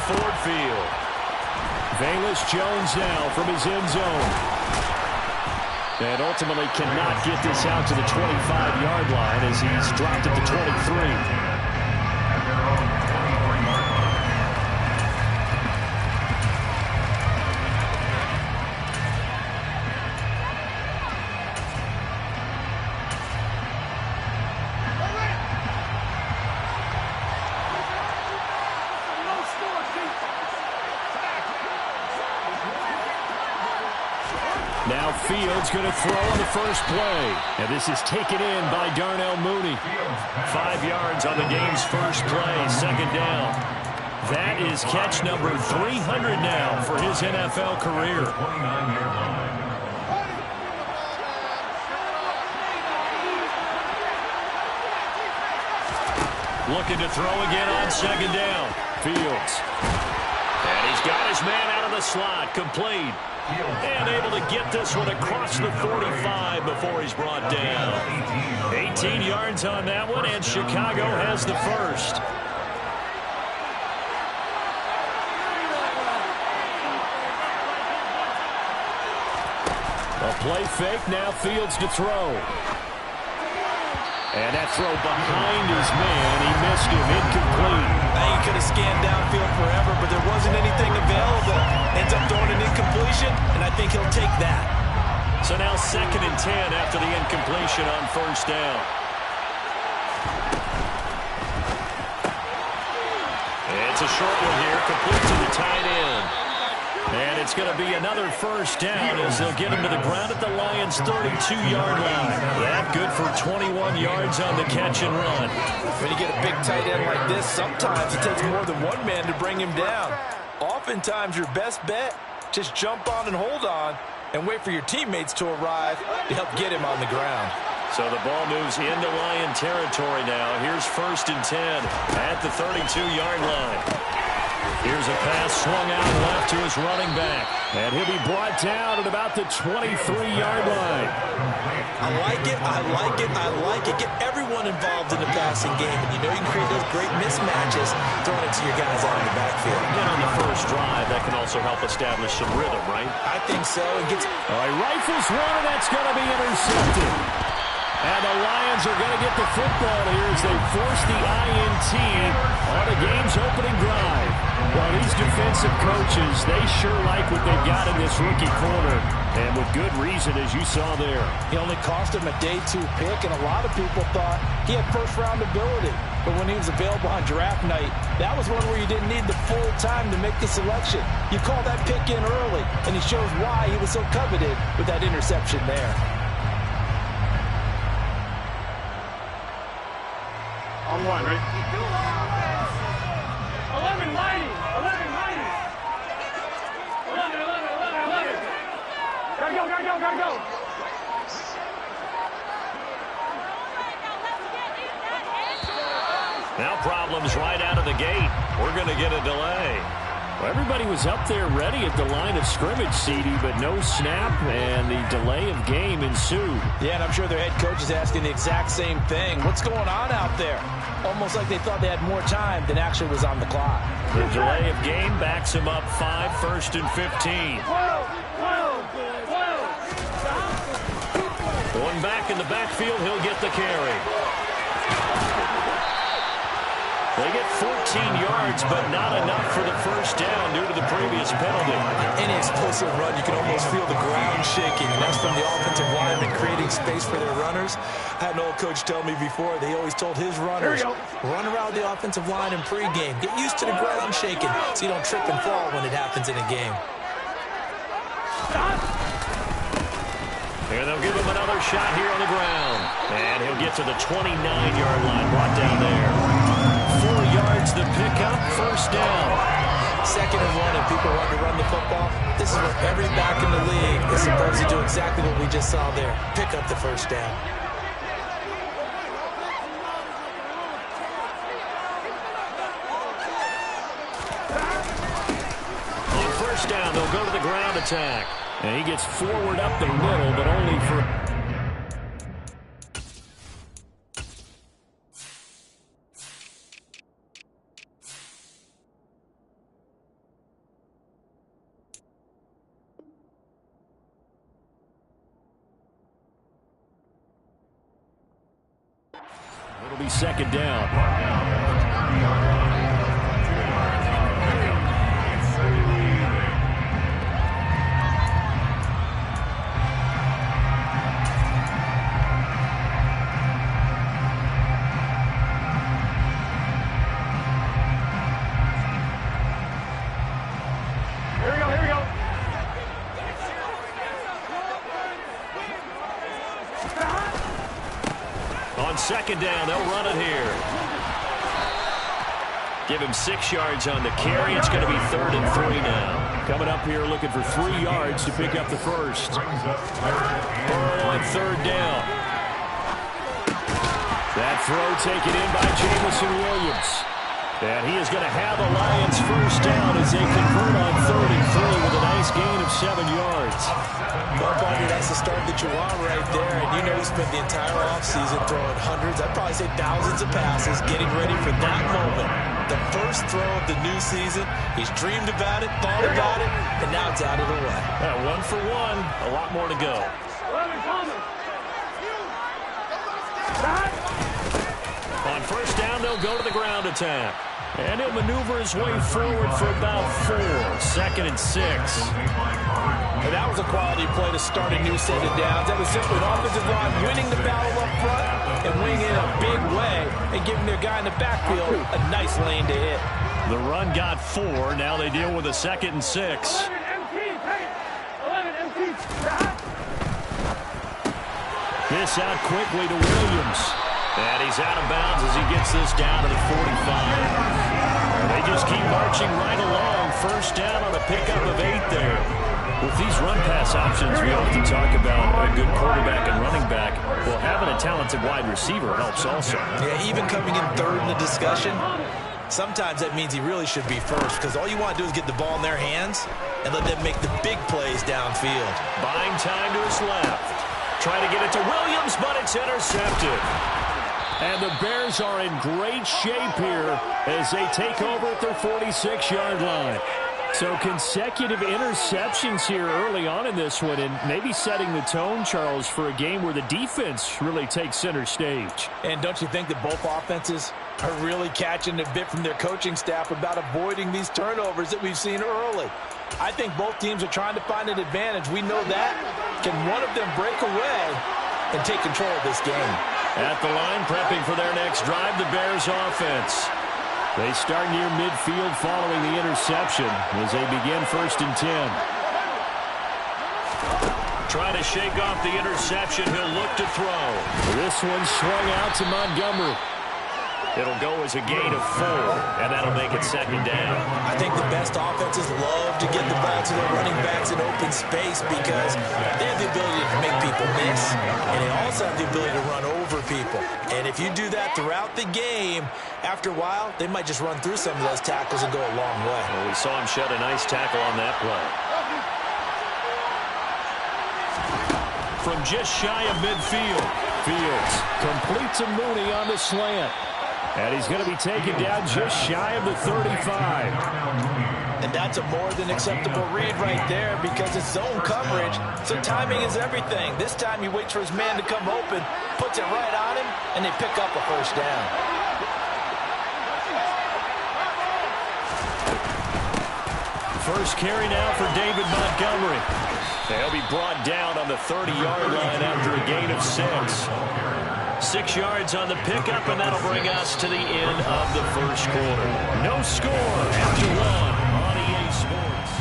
Ford Field. Velus Jones now from his end zone. And ultimately cannot get this out to the 25-yard line as he's dropped at the 23. Now Fields going to throw on the first play. And this is taken in by Darnell Mooney. 5 yards on the game's first play, second down. That is catch number 300 now for his NFL career. Looking to throw again on second down. Fields. And he's got his man out of the slot, complete. And able to get this one across the 45 before he's brought down. 18 yards on that one, and Chicago has the first. A play fake, now Fields to throw. And that throw behind his man, he missed him, incomplete. He could have scanned downfield forever, but there wasn't anything available. Ends up throwing an incompletion, and I think he'll take that. So now 2nd and 10 after the incompletion on first down. It's a short one here, complete to the tight end. And it's going to be another first down as they'll get him to the ground at the Lions' 32-yard line. That good for 21 yards on the catch and run. When you get a big tight end like this, sometimes it takes more than one man to bring him down. Oftentimes, your best bet, just jump on and hold on and wait for your teammates to arrive to help get him on the ground. So the ball moves into Lion territory now. Here's 1st and 10 at the 32-yard line. Here's a pass swung out left to his running back. And he'll be brought down at about the 23-yard line. I like it, I like it, I like it. Get everyone involved in the passing game. And you know you can create those great mismatches throwing it to your guys out in the backfield. And on the first drive, that can also help establish some rhythm, right? I think so. It gets... All right, rifles one, and that's going to be intercepted. And the Lions are going to get the football here as they force the INT on the game's opening drive. Well, these defensive coaches, they sure like what they've got in this rookie corner. And with good reason, as you saw there. He only cost him a day 2 pick, and a lot of people thought he had first-round ability. But when he was available on draft night, that was one where you didn't need the full time to make the selection. You call that pick in early, and he shows why he was so coveted with that interception there. On one, right? 11 mighty! 11 mighty! 11, 11, 11, 11! Gotta go, gotta go, gotta go! Now problems right out of the gate. We're going to get a delay. Well, everybody was up there ready at the line of scrimmage, CD, but no snap, and the delay of game ensued. Yeah, and I'm sure their head coach is asking the exact same thing. What's going on out there? Almost like they thought they had more time than actually was on the clock. The delay of game backs him up 5, 1st and 15. Going back in the backfield, he'll get the carry. They get 14 yards, but not enough for the first down due to the previous penalty. Any explosive run, you can almost feel the ground shaking, and that's from the offensive linemen creating space for their runners. I had an old coach tell me before, they always told his runners, run around the offensive line in pregame. Get used to the ground shaking so you don't trip and fall when it happens in a game. And they'll give him another shot here on the ground. And he'll get to the 29-yard line, brought down there. 4 yards the pickup, first down. 2nd and 1, and people want to run the football. This is where every back in the league is supposed to do exactly what we just saw there. Pick up the first down. On first down, they'll go to the ground attack. And he gets forward up the middle, but only for... be second down. Second down, they'll run it here. Give him 6 yards on the carry. It's going to be 3rd and 3 now. Coming up here looking for 3 yards to pick up the first. Burrow on 3rd down. That throw taken in by Jameson Williams. And he is going to have a Lions first down as they convert on 3rd and 3 with a nice gain of 7 yards. Well, buddy, that's the start that you want right there. And you know he spent the entire offseason throwing hundreds, I'd probably say thousands of passes, getting ready for that moment. The first throw of the new season. He's dreamed about it, thought about it, and now it's out of the way. 1 for 1, a lot more to go. On first down, they'll go to the ground attack. And he'll maneuver his way forward for about 4. 2nd and 6. And that was a quality play to start a new set of downs. That was simply an offensive line winning the battle up front and winning in a big way and giving their guy in the backfield a nice lane to hit. The run got 4. Now they deal with a 2nd and 6. This out quickly to Williams. And he's out of bounds as he gets this down to the 45. They just keep marching right along. First down on a pickup of 8 there. With these run-pass options, we often talk about a good quarterback and running back. Well, having a talented wide receiver helps also. Yeah, even coming in 3rd in the discussion, sometimes that means he really should be first because all you want to do is get the ball in their hands and let them make the big plays downfield. Buying time to his left. Trying to get it to Williams, but it's intercepted. And the Bears are in great shape here as they take over at their 46-yard line. So consecutive interceptions here early on in this one, and maybe setting the tone, Charles, for a game where the defense really takes center stage. And don't you think that both offenses are really catching a bit from their coaching staff about avoiding these turnovers that we've seen early? I think both teams are trying to find an advantage. We know that. Can one of them break away and take control of this game? At the line, prepping for their next drive, the Bears offense. They start near midfield following the interception as they begin 1st and 10. Trying to shake off the interception. He'll look to throw. This one swung out to Montgomery. It'll go as a gain of 4, and that'll make it 2nd down. I think the best offenses love to get the ball to their running backs in open space because they have the ability to make people miss, and they also have the ability to run over people. And if you do that throughout the game, after a while, they might just run through some of those tackles and go a long way. Well, we saw him shed a nice tackle on that play. From just shy of midfield, Fields completes a Mooney on the slant. And he's going to be taken down just shy of the 35. And that's a more than acceptable read right there because it's zone coverage, so timing is everything. This time he waits for his man to come open, puts it right on him, and they pick up a first down. First carry now for David Montgomery. They'll be brought down on the 30-yard line after a gain of 6. 6 yards on the pickup, and that'll bring us to the end of the first quarter. No score after 1 on EA Sports.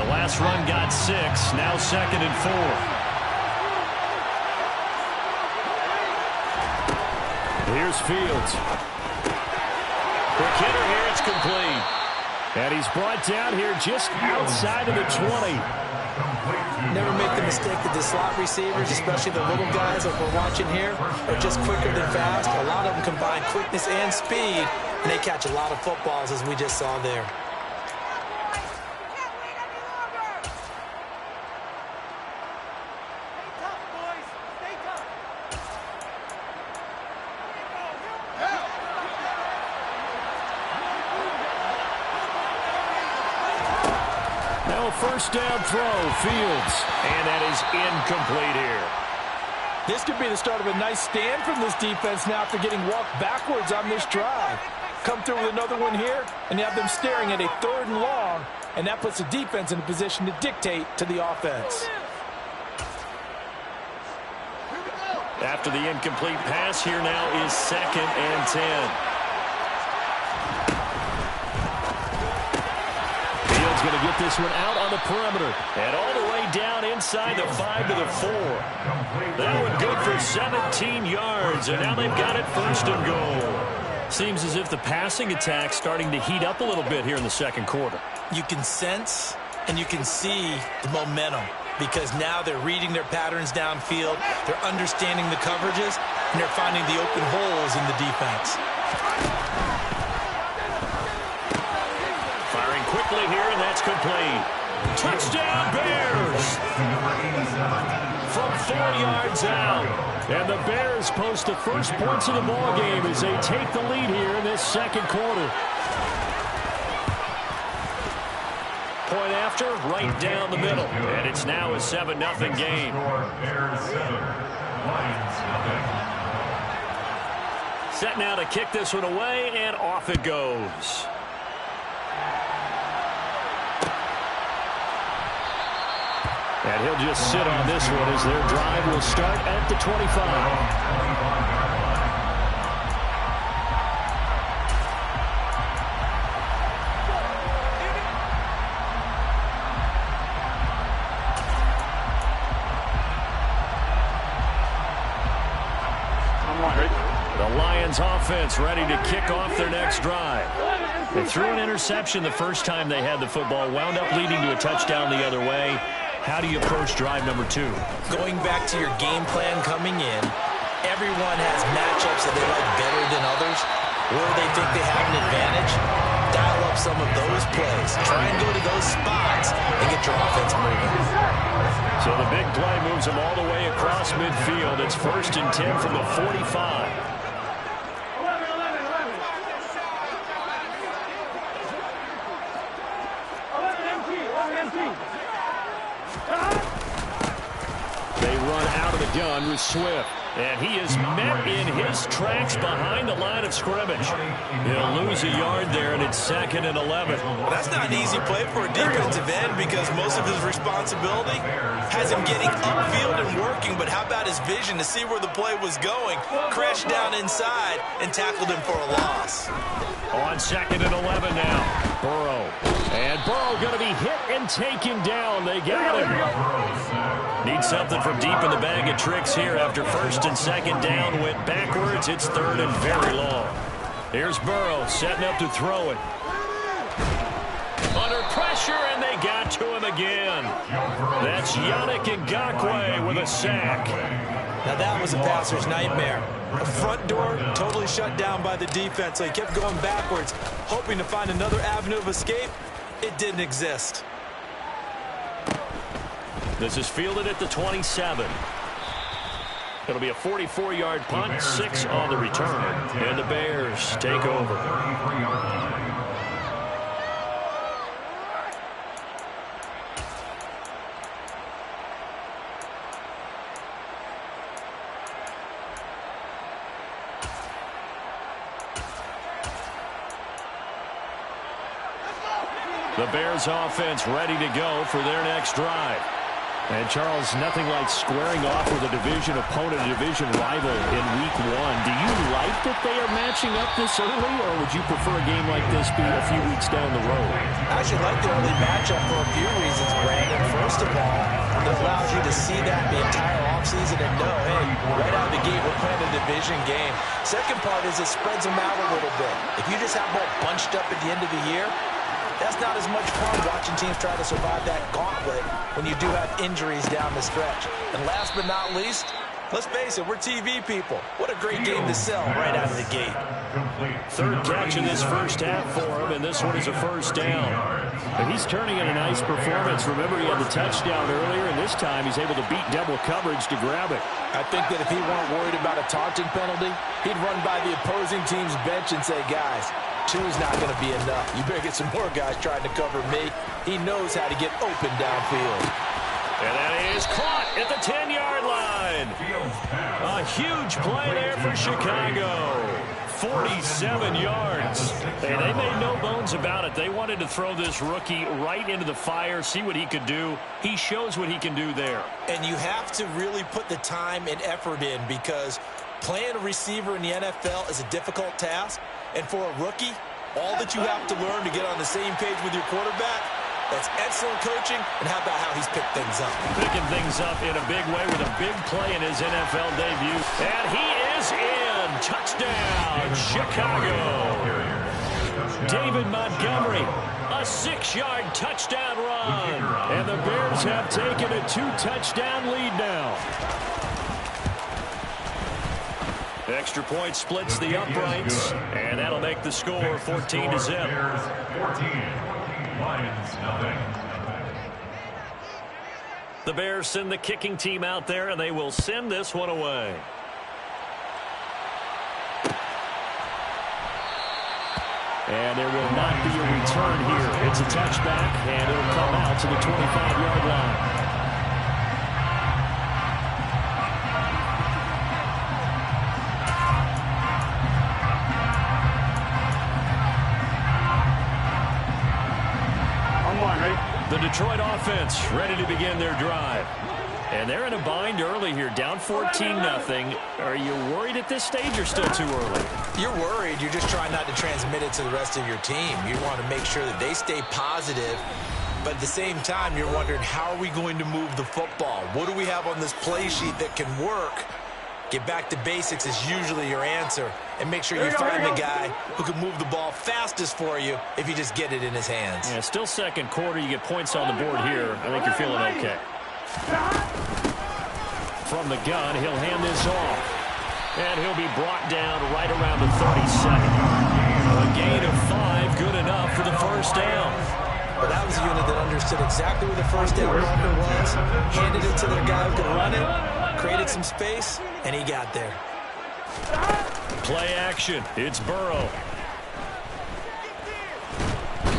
The last run got 6, now 2nd and 4. Here's Fields. Quick hitter here, it's complete. And he's brought down here just outside of the 20. Never make the mistake that the slot receivers, especially the little guys like we're watching here, are just quicker than fast. A lot of them combine quickness and speed, and they catch a lot of footballs, as we just saw there. Now a first down throw, Fields. And that is incomplete here. This could be the start of a nice stand from this defense now after getting walked backwards on this drive. Come through with another one here, and you have them staring at a 3rd and long, and that puts the defense in a position to dictate to the offense. After the incomplete pass, here now is 2nd and 10. Fields going to get this one out on the perimeter. And all the way down inside the 5 to the 4. That one good for 17 yards. And now they've got it 1st and goal. Seems as if the passing attack's starting to heat up a little bit here in the 2nd quarter. You can sense and you can see the momentum because now they're reading their patterns downfield. They're understanding the coverages, and they're finding the open holes in the defense. Quickly here, and that's complete. Touchdown, Bears! From 4 yards out. And the Bears post the first points of the ball game as they take the lead here in this 2nd quarter. Point after, right down the middle. And it's now a 7-0 game. Set now to kick this one away, and off it goes. And he'll just sit on this one as their drive will start at the 25. The Lions offense ready to kick off their next drive. They threw an interception the first time they had the football, wound up leading to a touchdown the other way. How do you approach drive number 2? Going back to your game plan coming in, everyone has matchups that they like better than others. Where they think they have an advantage, dial up some of those plays. Try and go to those spots and get your offense moving. So the big play moves them all the way across midfield. It's 1st and 10 from the 45. They run out of the gun with Swift. And he is met in his tracks behind the line of scrimmage. He'll lose a yard there, and it's 2nd and 11. Well, that's not an easy play for a defensive end because most of his responsibility has him getting upfield and working. But how about his vision to see where the play was going? Crashed down inside and tackled him for a loss. On 2nd and 11 now. Burrow. And Burrow going to be hit and taken down. They got him. Need something from deep in the bag of tricks here after 1st and 2nd down. Went backwards. It's 3rd and very long. Here's Burrow setting up to throw it. Under pressure, and they got to him again. That's Yannick Ngakoue with a sack. Now that was a passer's nightmare. The front door totally shut down by the defense, so he kept going backwards, hoping to find another avenue of escape. It didn't exist. This is fielded at the 27. It'll be a 44-yard punt, 6 on the return. And the Bears take over. The Bears offense ready to go for their next drive. And, Charles, nothing like squaring off with a division opponent, a division rival in Week 1. Do you like that they are matching up this early, or would you prefer a game like this be a few weeks down the road? I actually like the early matchup for a few reasons, Brandon. First of all, it allows you to see that the entire offseason and know, hey, right out of the gate, we're playing a division game. Second part is it spreads them out a little bit. If you just have them all bunched up at the end of the year, that's not as much fun watching teams try to survive that gauntlet when you do have injuries down the stretch. And last but not least, let's face it, we're TV people. What a great game to sell right out of the gate. Third catch in this first half for him, and this one is a first down. And he's turning in a nice performance. Remember, he had the touchdown earlier, and this time he's able to beat double coverage to grab it. I think that if he weren't worried about a taunting penalty, he'd run by the opposing team's bench and say, guys, Two's not going to be enough. You better get some more guys trying to cover me. He knows how to get open downfield. And that is caught at the 10-yard line. A huge play there for Chicago. 47 yards. And they made no bones about it. They wanted to throw this rookie right into the fire, see what he could do. He shows what he can do there. And you have to really put the time and effort in, because playing a receiver in the NFL is a difficult task. And for a rookie, all that you have to learn to get on the same page with your quarterback, that's excellent coaching. And how about how he's picked things up? Picking things up in a big way with a big play in his NFL debut. And he is in. Touchdown, Chicago. David Montgomery, a 6-yard touchdown run. And the Bears have taken a 2-touchdown lead now. Extra point splits the uprights, and that'll make the score 14-0. Bears 14, Lions nothing. The Bears send the kicking team out there, and they will send this one away. And there will not be a return here. It's a touchback, and it'll come out to the 25-yard line. The Detroit offense ready to begin their drive. And they're in a bind early here, down 14-0. Are you worried at this stage or still too early? You're worried. You're just trying not to transmit it to the rest of your team. You want to make sure that they stay positive. But at the same time, you're wondering, how are we going to move the football? What do we have on this play sheet that can work? Get back to basics is usually your answer. And make sure you find the guy who can move the ball fastest for you if you just get it in his hands. Yeah, still second quarter. You get points on the board here. I think you're feeling okay. From the gun, he'll hand this off. And he'll be brought down right around the 32nd. A gain of 5, good enough for the first down. Well, that was a unit that understood exactly where the first down marker was, handed it to their guy who could run it, created some space, and he got there. Play action. It's Burrow.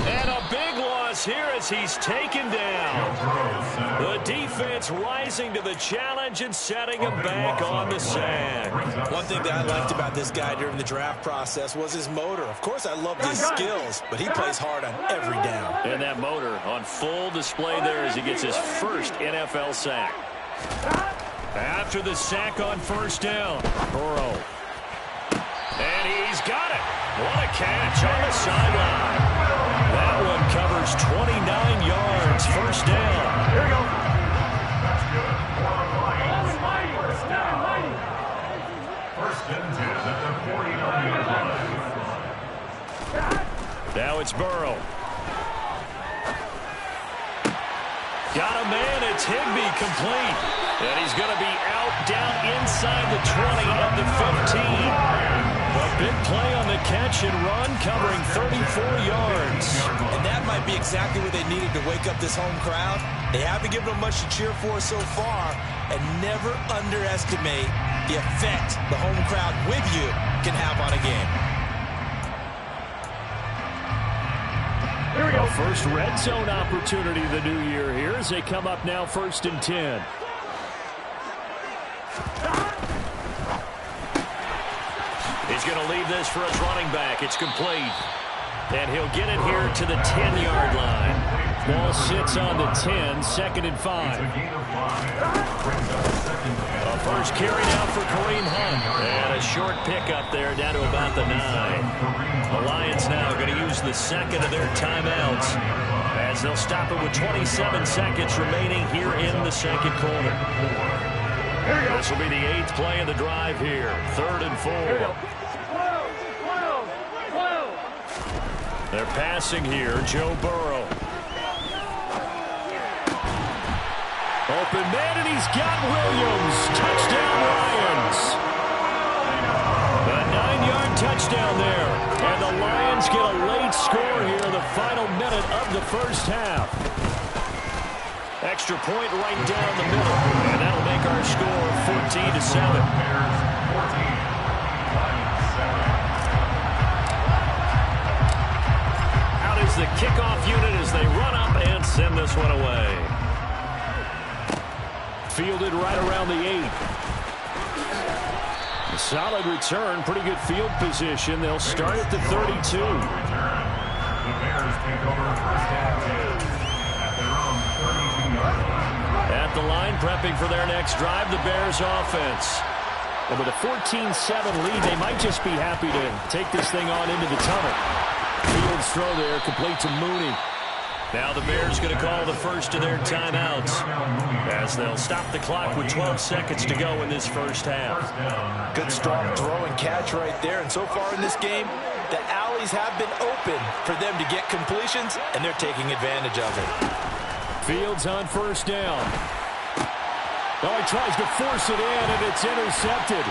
And a big loss here as he's taken down. The defense rising to the challenge and setting him back on the sack. One thing that I liked about this guy during the draft process was his motor. Of course, I loved his skills, but he plays hard on every down. And that motor on full display there as he gets his first NFL sack. After the sack on first down, Burrow. And he's got it. What a catch on the sideline. That one covers 29 yards. First down. Here we go. That's good. First and 10 at the 49-yard line. Now it's Burrow. Got a man. It's Higbee complete. And he's going to be out down inside the 20 at the 15. A big play on the catch and run, covering 34 yards. And that might be exactly what they needed to wake up this home crowd. They haven't given them much to cheer for so far. And never underestimate the effect the home crowd with you can have on a game. Here we go. First red zone opportunity of the new year here as they come up now 1st and 10. He's going to leave this for his running back. It's complete. And he'll get it here to the 10-yard line. Ball sits on the 10, 2nd and 5. A first carry now for Kareem Hunt. And a short pickup there down to about the 9. The Lions now going to use the second of their timeouts as they'll stop it with 27 seconds remaining here in the second quarter. This will be the 8th play of the drive here. 3rd and 4. They're passing here. Joe Burrow. Open man, and he's got Williams. Touchdown, Lions. A 9-yard touchdown there. And the Lions get a late score here in the final minute of the first half. Extra point right down the middle. And that'll make our score 14-7. the kickoff unit as they run up and send this one away. Fielded right around the 8. A solid return, pretty good field position. They'll start at the 32. The Bears take over first down at their own 32-yard line. At the line, prepping for their next drive, the Bears offense. And with a 14-7 lead, they might just be happy to take this thing on into the tunnel. Fields throw there, complete to Mooney. Now the Bears going to call the first of their timeouts as they'll stop the clock with 12 seconds to go in this first half. Good strong throw and catch right there. And so far in this game, the alleys have been open for them to get completions, and they're taking advantage of it. Fields on first down. Oh, he tries to force it in, and it's intercepted.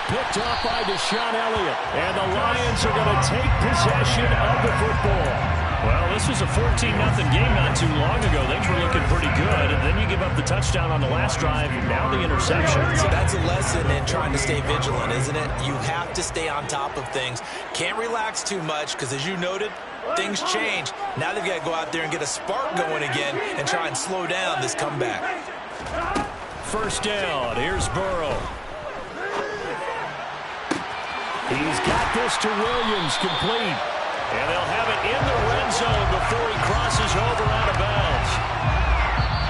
Picked off by Deshaun Elliott. And the Lions are going to take possession of the football. Well, this was a 14-0 game not too long ago. Things were looking pretty good, and then you give up the touchdown on the last drive, and now the interception. So that's a lesson in trying to stay vigilant, isn't it? You have to stay on top of things. Can't relax too much because, as you noted, things change. Now they've got to go out there and get a spark going again and try and slow down this comeback. First down. Here's Burrow. He's got this to Williams, complete. And they'll have it in the red zone before he crosses over out of bounds.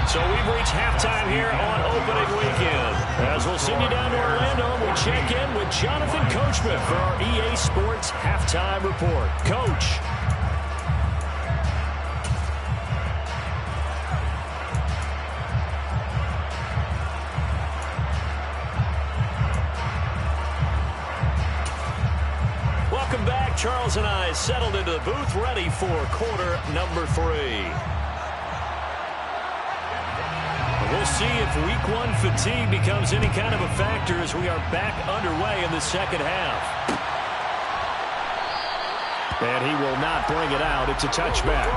So we've reached halftime here on opening weekend. As we'll send you down to Orlando, we check in with Jonathan Coachman for our EA Sports Halftime Report. Coach. Welcome back. Charles and I settled into the booth, ready for quarter number 3. We'll see if week 1 fatigue becomes any kind of a factor as we are back underway in the second half. And he will not bring it out. It's a touchback.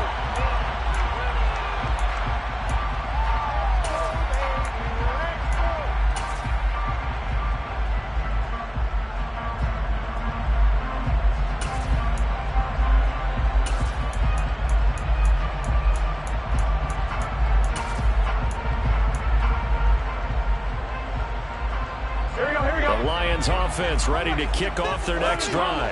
Offense ready to kick off their next drive.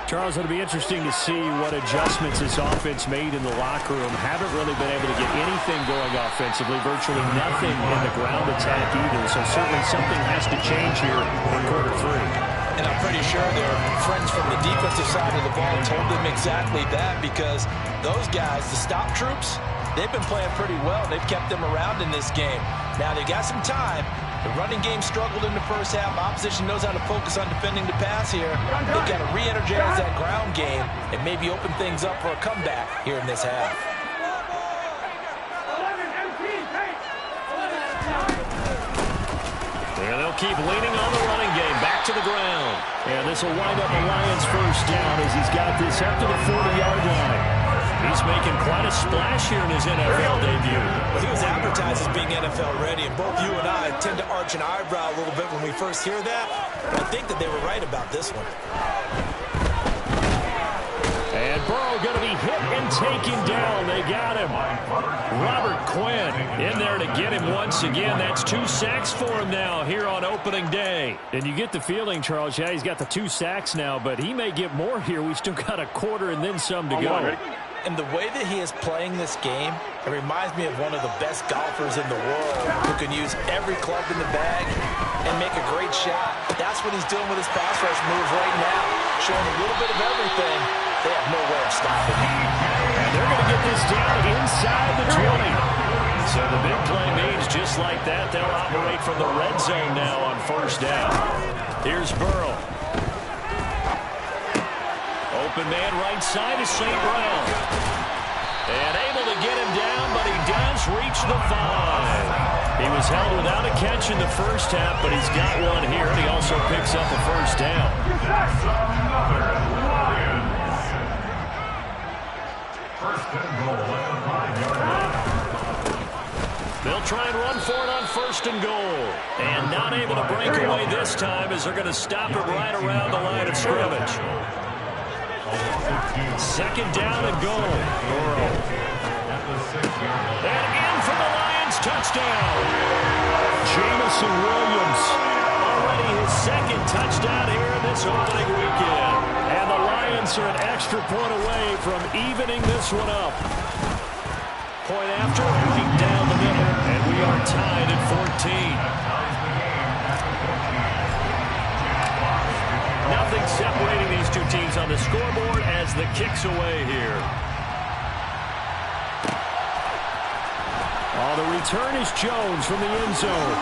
Charles, it'll be interesting to see what adjustments this offense made in the locker room. Haven't really been able to get anything going offensively, virtually nothing in the ground attack either. So certainly something has to change here in quarter 3. And I'm pretty sure their friends from the defensive side of the ball told them exactly that, because those guys, the stop troops, they've been playing pretty well. They've kept them around in this game. Now they've got some time. The running game struggled in the first half. Opposition knows how to focus on defending the pass here. They've got to re-energize that ground game and maybe open things up for a comeback here in this half. And they'll keep leaning on the running game. Back to the ground. And this will wind up a Lions first down as he's got this up to the 40-yard line. He's making quite a splash here in his NFL debut. Well, he was advertised as being NFL ready, and both you and I tend to arch an eyebrow a little bit when we first hear that. But I think that they were right about this one. And Burrow going to be hit and taken down. They got him. Robert Quinn in there to get him once again. That's 2 sacks for him now here on opening day. And you get the feeling, Charles, yeah, he's got the 2 sacks now, but he may get more here. We still got a quarter and then some to go. And the way that he is playing this game, it reminds me of one of the best golfers in the world who can use every club in the bag and make a great shot. That's what he's doing with his pass rush moves right now, showing a little bit of everything. They have no way of stopping him. And they're going to get this down inside the 20. So the big play means just like that, they'll operate from the red zone now on first down. Here's Burrow. Open man right side is St. Brown. And able to get him down, but he does reach the 5. He was held without a catch in the first half, but he's got one here, and he also picks up a first down. They'll try and run for it on first and goal. And not able to break away this time as they're going to stop it right around the line of scrimmage. Second down and goal. Burrow. And in for the Lions touchdown. Jameson Williams. Already his second touchdown here in this opening weekend. And the Lions are an extra point away from evening this one up. Point after, right down the middle. And we are tied at 14. Nothing separating these two teams on the scoreboard as the kick's away here. Oh, the return is Jones from the end zone.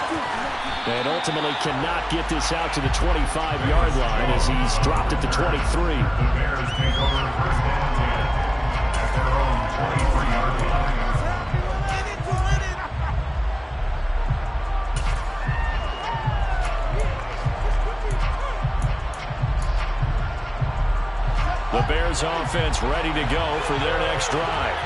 And ultimately cannot get this out to the 25-yard line as he's dropped at the 23. The Bears take over first down at their own 23-yard line. The Bears offense ready to go for their next drive.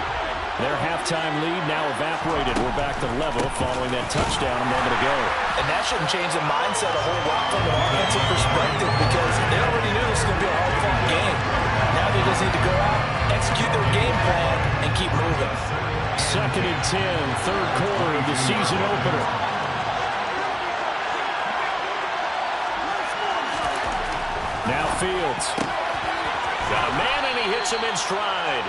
Their halftime lead now evaporated. We're back to level following that touchdown a moment ago. And that shouldn't change the mindset a whole lot from an offensive perspective because they already knew this was going to be a hard-fought game. Now they just need to go out, execute their game plan, and keep moving. Second and 10, third quarter of the season opener. Now Fields. Got a man, and he hits him in stride.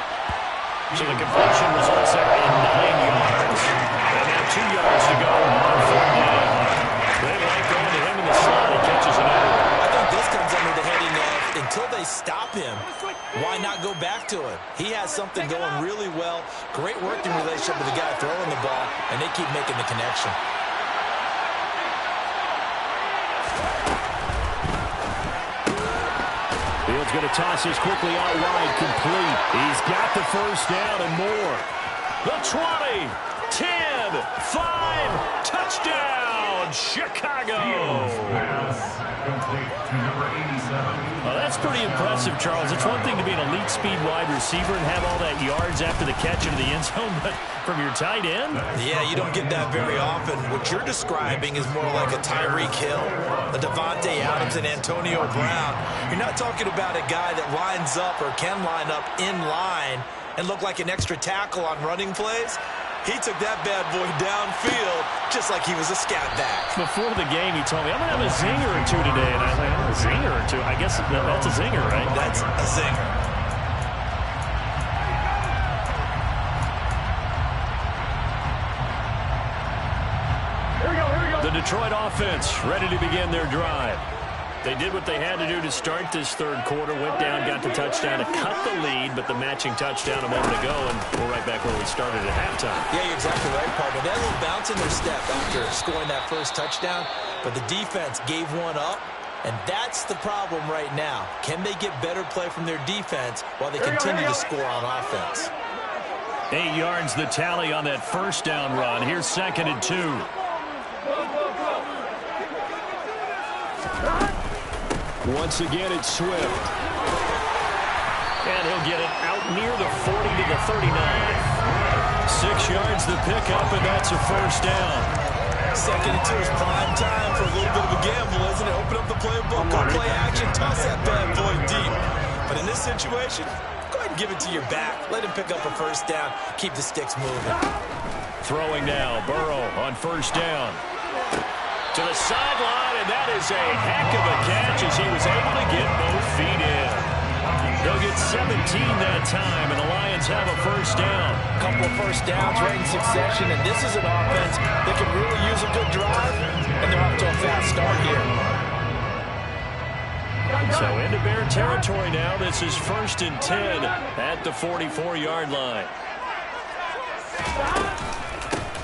So the completion results there in 9 yards. And now 2 yards to go on fourth down. They like going to him in the slot. He catches it out. I think this comes under the heading of until they stop him, why not go back to him? He has something going really well. Great working relationship with the guy throwing the ball, and they keep making the connection. Fields going to toss this quickly out wide, complete. He's got the first down and more. The 20, 10, 5, touchdown, Chicago. Well, that's pretty impressive, Charles. It's one thing to be an elite speed wide receiver and have all that yards after the catch into the end zone, but from your tight end? Yeah, you don't get that very often. What you're describing is more like a Tyreek Hill, a Devontae Adams, and Antonio Brown. You're not talking about a guy that lines up or can line up in line and look like an extra tackle on running plays. He took that bad boy downfield just like he was a scat back. Before the game, he told me, I'm going to have a zinger or two today. And I was like, a zinger or two? I guess that's a zinger, right? That's a zinger. The Detroit offense ready to begin their drive. They did what they had to do to start this third quarter, went down, got the touchdown to cut the lead, but the matching touchdown a moment ago, and we're right back where we started at halftime. Yeah, you're exactly right, partner. They had a little bounce in their step after scoring that first touchdown, but the defense gave one up, and that's the problem right now. Can they get better play from their defense while they continue to score on offense? 8 yards the tally on that first down run. Here's second and 2. Once again, it's Swift. And he'll get it out near the 40 to the 39. 6 yards the pickup, and that's a first down. Second and 2 is prime time for a little bit of a gamble, isn't it? Open up the playbook, go play action, toss that bad boy deep. But in this situation, go ahead and give it to your back. Let him pick up a first down. Keep the sticks moving. Throwing now, Burrow on first down. To the sideline, and that is a heck of a catch as he was able to get both feet in. They'll get 17 that time, and the Lions have a first down. Couple of first downs right in succession, and this is an offense that can really use a good drive, and they're off to a fast start here. So into Bear territory now. This is first and 10 at the 44-yard line.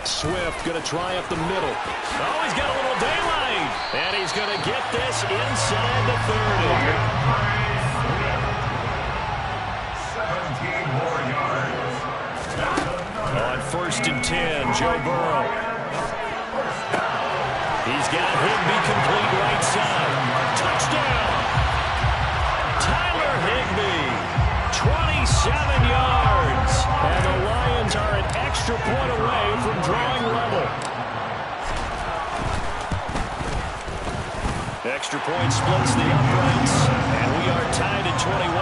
Swift going to try up the middle. Oh, he's got a little daylight. And he's going to get this inside the 30. 17 more yards. On first and 10, Joe Burrow. He's got Higbee complete right side. Touchdown. Tyler Higbee. 27 yards. And the Lions are an extra point away from drawing level. Extra point splits the uprights, and we are tied at 21.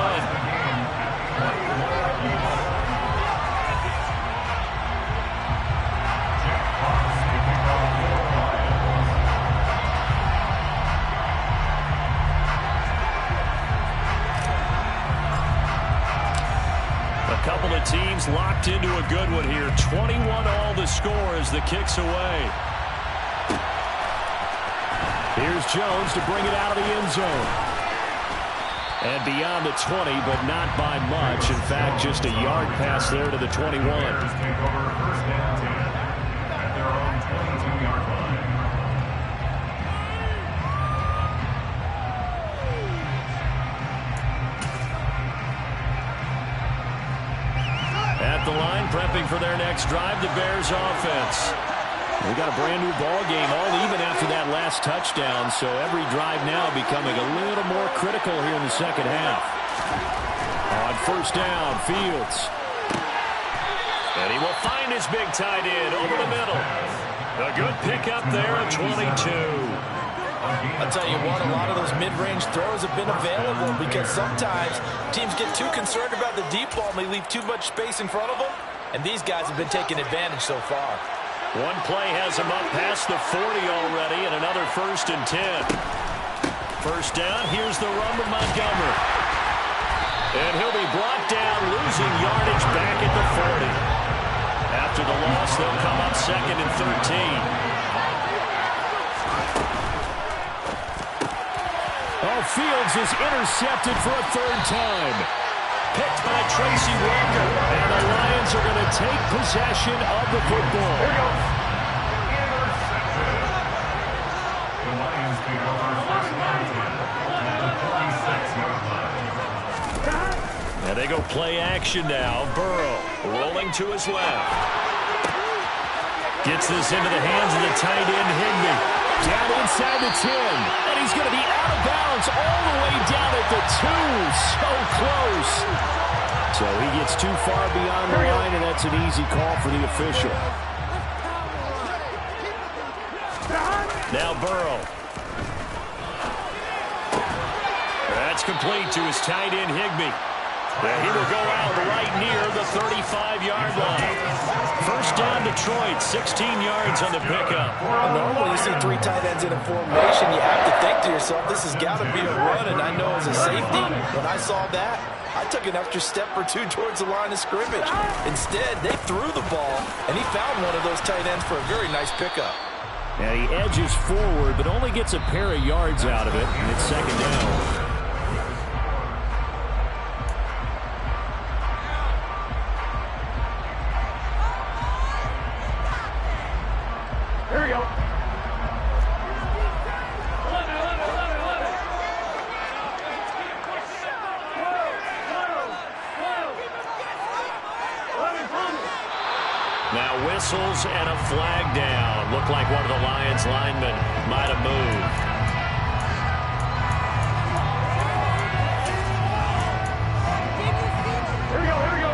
locked into a good one here. 21 all the score as the kick's away. Here's Jones to bring it out of the end zone. And beyond the 20, but not by much. In fact, just a yard pass there to the 21. At the line, prepping for their next drive, the Bears offense. We got a brand new ball game, all even after that last touchdown, so every drive now becoming a little more critical here in the second half. On first down, Fields. And he will find his big tight end over the middle. A good pickup there at 22. I'll tell you what, a lot of those mid-range throws have been available because sometimes teams get too concerned about the deep ball and they leave too much space in front of them, and these guys have been taking advantage so far. One play has him up past the 40 already, and another 1st and 10. First down, here's the run to Montgomery. And he'll be brought down, losing yardage back at the 40. After the loss, they'll come up 2nd and 13. Oh, Fields is intercepted for a 3rd time. Picked by Tracy Walker. And the Lions are going to take possession of the football. Here we go. The Lions take over first and 10 at the 46-yard line. And they go play action now. Burrow rolling to his left. Gets this into the hands of the tight end, Higbee. Down inside the 10. And he's going to be out of bounds all the way down at the 2. So close. So he gets too far beyond the line, and that's an easy call for the official. Now Burrow. That's complete to his tight end, Higbee. And he will go out right near the 35-yard line. First down, Detroit, 16 yards on the pickup. Normally you see 3 tight ends in a formation, you have to think to yourself, this has got to be a run, and I know as a safety, when I saw that, I took an extra step or 2 towards the line of scrimmage. Instead, they threw the ball, and he found one of those tight ends for a very nice pickup. And he edges forward, but only gets a pair of yards out of it, and it's 2nd down. Here we go. Now whistles and a flag down. Looked like one of the Lions linemen might have moved.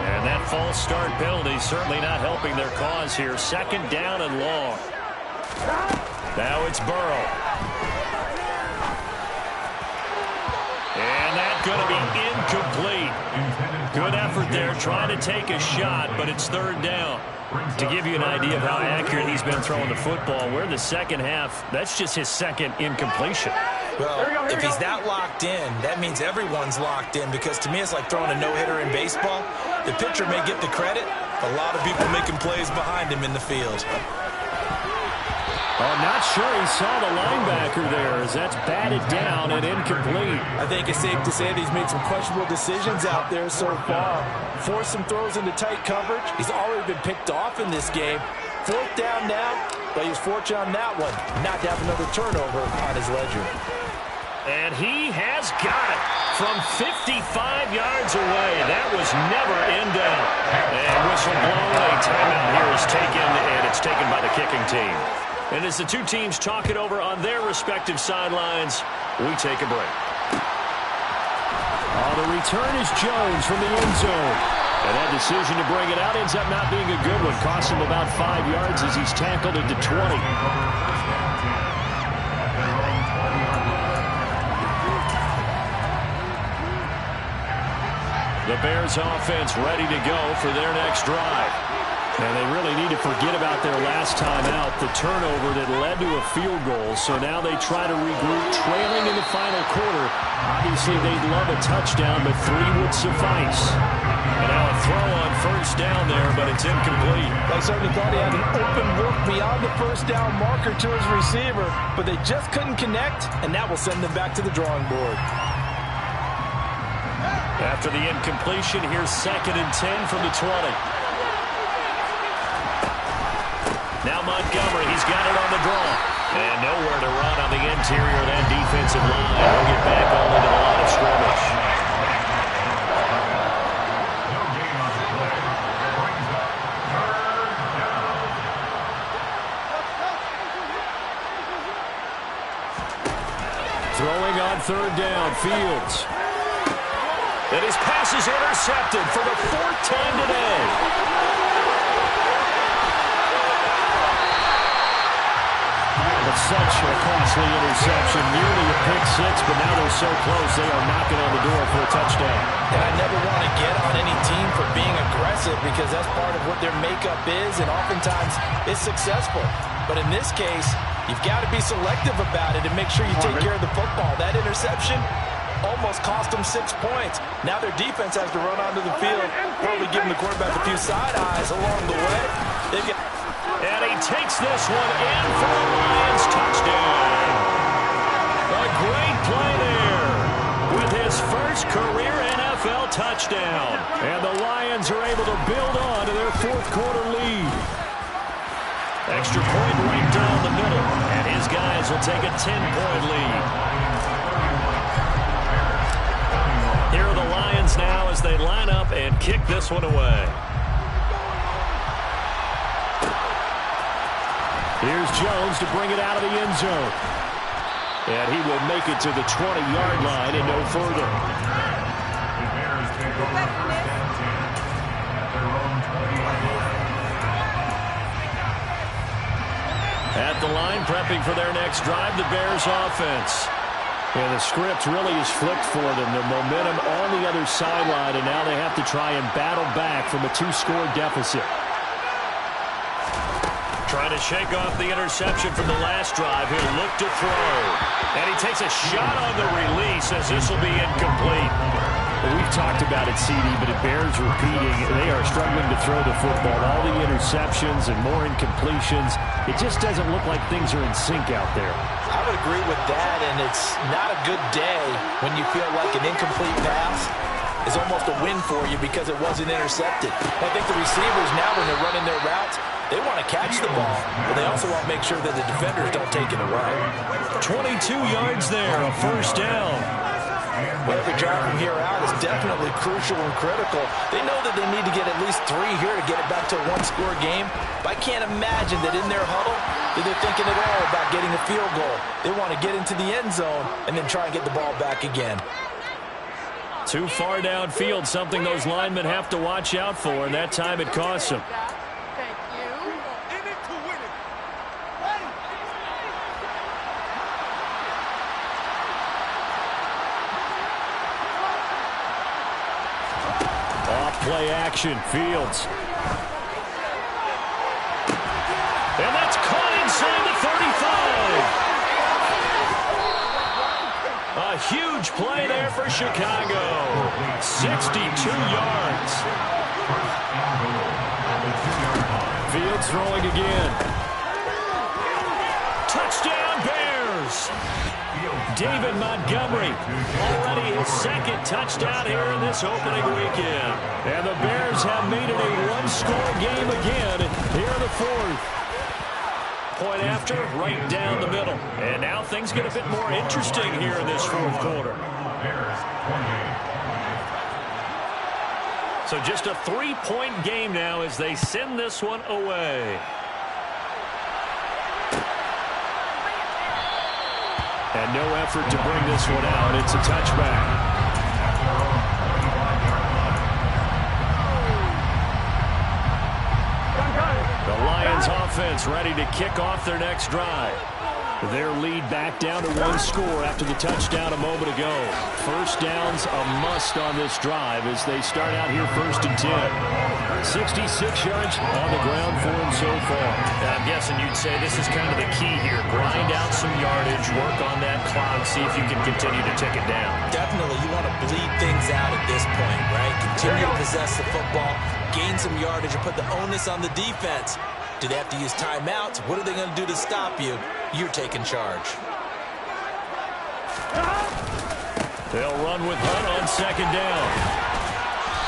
And that false start penalty certainly not helping their cause here. 2nd down and long. Now it's Burrow. And that's going to be incomplete. Good effort there, trying to take a shot, but it's 3rd down. To give you an idea of how accurate he's been throwing the football, we're in the second half. That's just his 2nd incompletion. Well, if he's that locked in, that means everyone's locked in, because to me it's like throwing a no-hitter in baseball. The pitcher may get the credit, a lot of people making plays behind him in the field. I'm not sure he saw the linebacker there, as that's batted down and incomplete. I think it's safe to say that he's made some questionable decisions out there so far. Forced some throws into tight coverage. He's already been picked off in this game. 4th down now, but he was fortunate on that one, not to have another turnover on his ledger. And he has got it from 55 yards away. That was never in doubt. And whistle blown, a timeout here is taken, and it's taken by the kicking team. And as the 2 teams talk it over on their respective sidelines, we take a break. The return is Jones from the end zone. And that decision to bring it out ends up not being a good one. Cost him about 5 yards as he's tackled into 20. The Bears offense ready to go for their next drive. And they really need to forget about their last time out, the turnover that led to a field goal. So now they try to regroup, trailing in the final quarter. Obviously, they'd love a touchdown, but 3 would suffice. And now a throw on first down there, but it's incomplete. They certainly thought he had an open look beyond the first down marker to his receiver, but they just couldn't connect, and that will send them back to the drawing board. After the incompletion, here's 2nd and 10 from the 20. Now Montgomery, he's got it on the draw. And nowhere to run on the interior of that defensive line. He'll get back only to the line of scrimmage. Throwing on 3rd down, Fields. And his pass is intercepted for the 4th time today. Such a costly interception, nearly a pick 6, but now they're so close they are knocking on the door for a touchdown. And I never want to get on any team for being aggressive because that's part of what their makeup is, and oftentimes it's successful. But in this case, you've got to be selective about it and make sure you take care of the football. That interception almost cost them 6 points. Now their defense has to run onto the field, probably giving the quarterback a few side eyes along the way. And he takes this one in for a Lions touchdown. A great play there with his first career NFL touchdown. And the Lions are able to build on to their 4th quarter lead. Extra point right down the middle. And his guys will take a 10-point lead. Here are the Lions now as they line up and kick this one away. Here's Jones to bring it out of the end zone. And he will make it to the 20-yard line and no further. At the line, prepping for their next drive, the Bears offense. And the script really is flipped for them. The momentum on the other sideline, and now they have to try and battle back from a 2-score deficit. Trying to shake off the interception from the last drive. He'll look to throw. And he takes a shot on the release as this will be incomplete. Well, we've talked about it, CD, but it bears repeating. They are struggling to throw the football. All the interceptions and more incompletions. It just doesn't look like things are in sync out there. I would agree with that, and it's not a good day when you feel like an incomplete pass is almost a win for you because it wasn't intercepted. I think the receivers now, when they're running their routes, they want to catch the ball, but they also want to make sure that the defenders don't take it away. 22 yards there, a first down. Well, every drive from here out is definitely crucial and critical. They know that they need to get at least 3 here to get it back to a 1-score game. But I can't imagine that in their huddle that they're thinking at all about getting a field goal. They want to get into the end zone and then try and get the ball back again. Too far downfield, something those linemen have to watch out for, and that time it costs them. Off-play action, Fields. And that's caught inside the 35. A huge play there for Chicago. 62 yards. Fields throwing again. Touchdown Bears. David Montgomery, already his 2nd touchdown here in this opening weekend. And the Bears have made it a 1-score game again here in the 4th. Point after, right down the middle. And now things get a bit more interesting here in this 4th quarter. So just a 3-point game now as they send this one away. And no effort to bring this one out. It's a touchback. The Lions offense ready to kick off their next drive. Their lead back down to 1 score after the touchdown a moment ago. First down's a must on this drive as they start out here 1st and 10. 66 yards on the ground for him so far. I'm guessing you'd say this is kind of the key here. Grind out some yardage, work on that clock, see if you can continue to tick it down. Definitely, you want to bleed things out at this point, right? Continue to possess the football, gain some yardage, and put the onus on the defense. Do they have to use timeouts? What are they going to do to stop you? You're taking charge. They'll run with Hunt on 2nd down.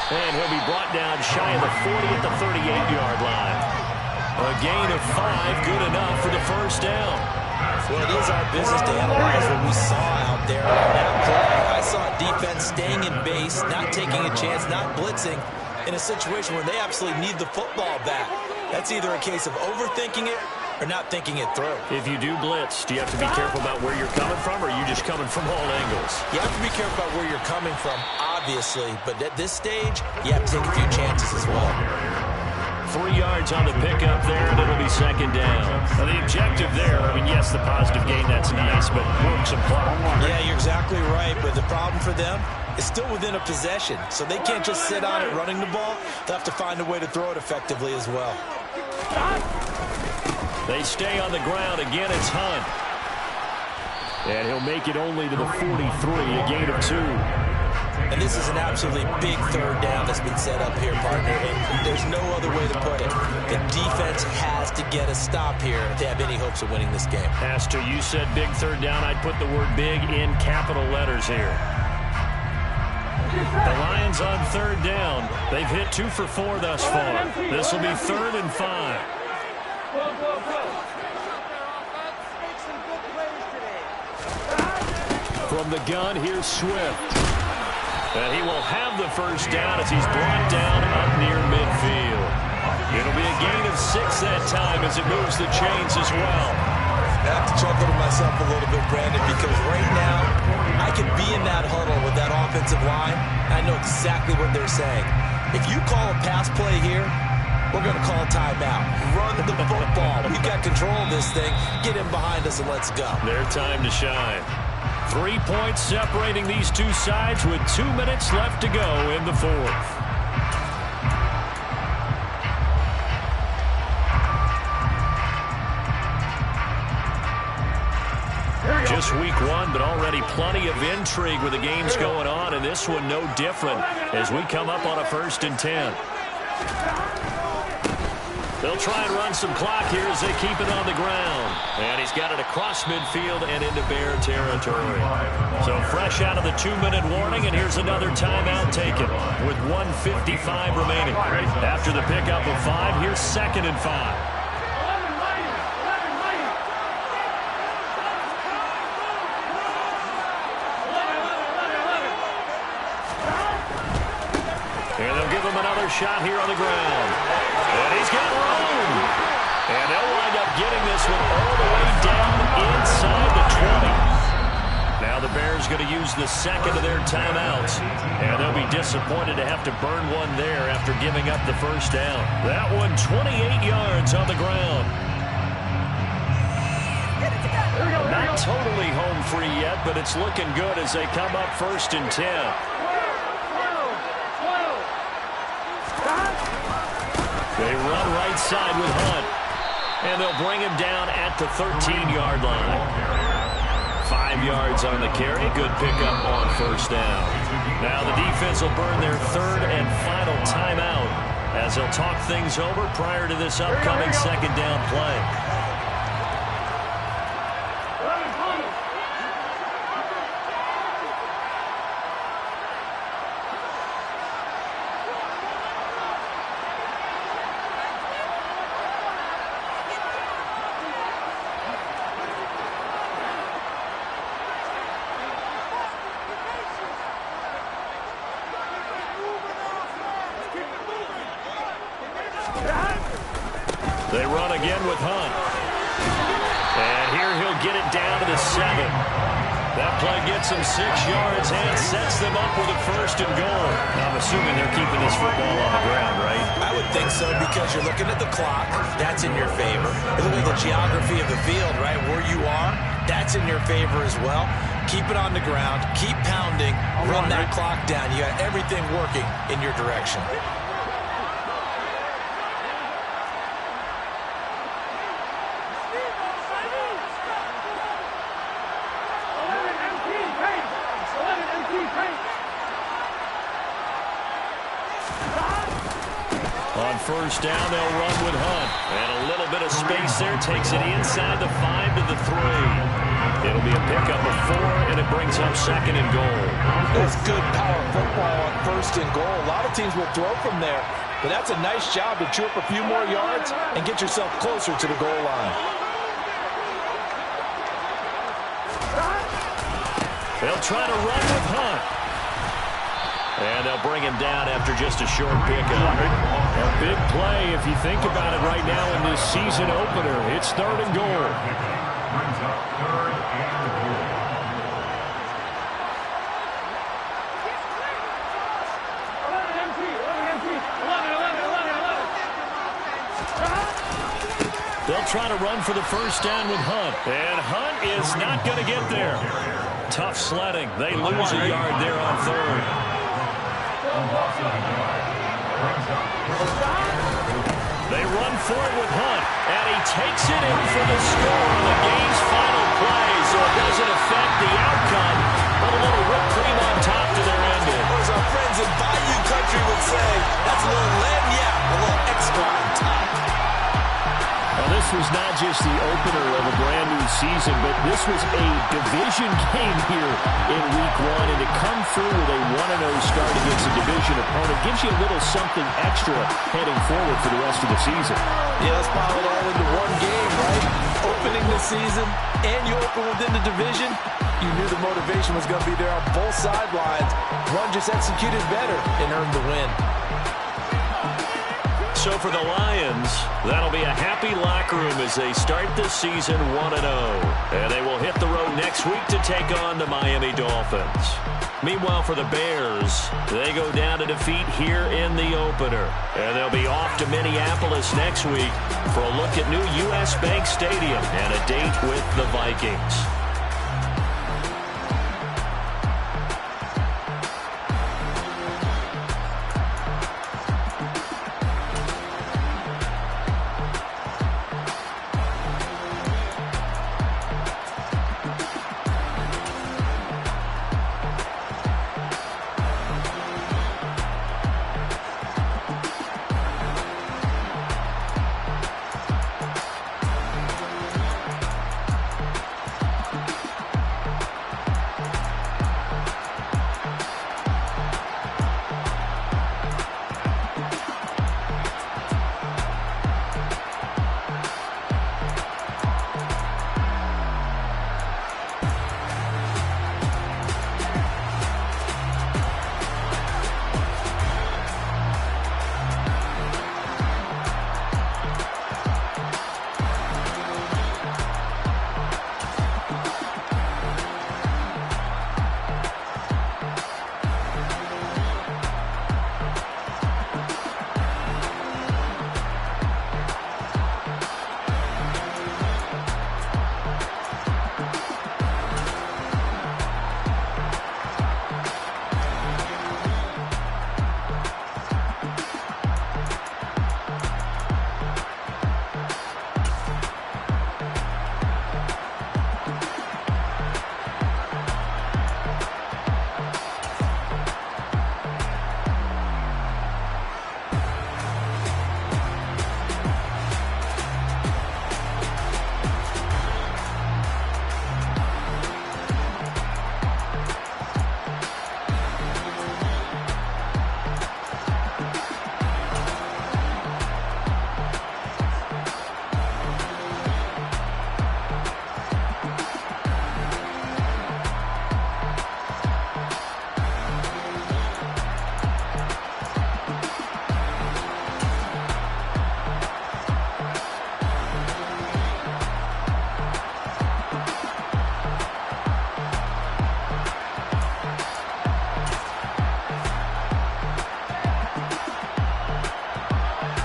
And he'll be brought down shy of the 40 at the 38-yard line. A gain of 5, good enough for the 1st down. Well, it is our business to analyze what we saw out there on that play. I saw a defense staying in base, not taking a chance, not blitzing in a situation where they absolutely need the football back. That's either a case of overthinking it or not thinking it through. If you do blitz, do you have to be careful about where you're coming from, or are you just coming from all angles? You have to be careful about where you're coming from, obviously, but at this stage, you have to take a few chances as well. 3 yards on the pickup there, and it'll be 2nd down. Now, the objective there, I mean, yes, the positive gain, that's nice, but work some clock. Yeah, you're exactly right, but the problem for them is still within a possession, so they can't just sit on it running the ball. They'll have to find a way to throw it effectively as well. They stay on the ground. Again, it's Hunt. And he'll make it only to the 43, a gain of 2. And this is an absolutely big 3rd down that's been set up here, partner. And there's no other way to put it. The defense has to get a stop here if they have any hopes of winning this game. Has to. You said big 3rd down. I'd put the word big in capital letters here. The Lions on 3rd down. They've hit 2 for 4 thus far. This will be 3rd and 5. From the gun, here's Swift. And he will have the 1st down as he's brought down up near midfield. It'll be a gain of 6 that time as it moves the chains as well. I have to chuckle to myself a little bit, Brandon, because right now I can be in that huddle with that offensive line. I know exactly what they're saying. If you call a pass play here, we're going to call a timeout. Run the football. We've got control of this thing. Get in behind us and let's go. Their time to shine. 3 points separating these two sides with 2 minutes left to go in the 4th. Just week 1, but already plenty of intrigue with the games going on, and this one no different as we come up on a 1st and 10. They'll try and run some clock here as they keep it on the ground. And he's got it across midfield and into Bear territory. So fresh out of the 2-minute warning, and here's another timeout taken with 1:55 remaining. After the pickup of 5, here's 2nd and 5. And they'll give him another shot here on the ground. And he's got room. And they'll wind up getting this one all the way down inside the 20. Now the Bears going to use the 2nd of their timeouts. And they'll be disappointed to have to burn one there after giving up the 1st down. That one 28 yards on the ground. Not totally home free yet, but it's looking good as they come up 1st and 10. They run right side with Hunt. And they'll bring him down at the 13-yard line. 5 yards on the carry. Good pickup on 1st down. Now the defense will burn their 3rd and final timeout as they'll talk things over prior to this upcoming 2nd down play. They run again with Hunt. And here he'll get it down to the 7. That play gets them 6 yards and sets them up with a 1st and goal. I'm assuming they're keeping this football on the ground, right? I would think so, because you're looking at the clock. That's in your favor. You're looking at the geography of the field, right? Where you are, that's in your favor as well. Keep it on the ground. Keep pounding. Run that clock down. You got everything working in your direction. On 1st down, they'll run with Hunt. And a little bit of space there. Takes it inside the 5 to the 3. It'll be a pickup of 4, and it brings up 2nd and goal. That's good power football on 1st and goal. A lot of teams will throw from there, but that's a nice job to chew up a few more yards and get yourself closer to the goal line. They'll try to run with Hunt. And they'll bring him down after just a short pickup. A big play if you think about it right now in this season opener. It's 3rd and goal. They'll try to run for the 1st down with Hunt. And Hunt is not going to get there. Tough sledding. They lose a yard there on 3rd. They run for it with Hunt, and he takes it in for the score on the game's final play, so it doesn't affect the outcome, but a little whipped cream on top to their ending. Or as our friends in Bayou Country would say, that's a little lagniappe, a little extra on top. Now, this was not just the opener of a brand-new season, but this was a division game here in Week 1, and to come through with a 1-0 start against a division opponent gives you a little something extra heading forward for the rest of the season. Yeah, let's pile it all into one game, right? Opening the season, and you open within the division. You knew the motivation was going to be there on both sidelines. One just executed better and earned the win. So for the Lions, that'll be a happy locker room as they start this season 1-0. And they will hit the road next week to take on the Miami Dolphins. Meanwhile, for the Bears, they go down to defeat here in the opener. And they'll be off to Minneapolis next week for a look at new U.S. Bank Stadium and a date with the Vikings.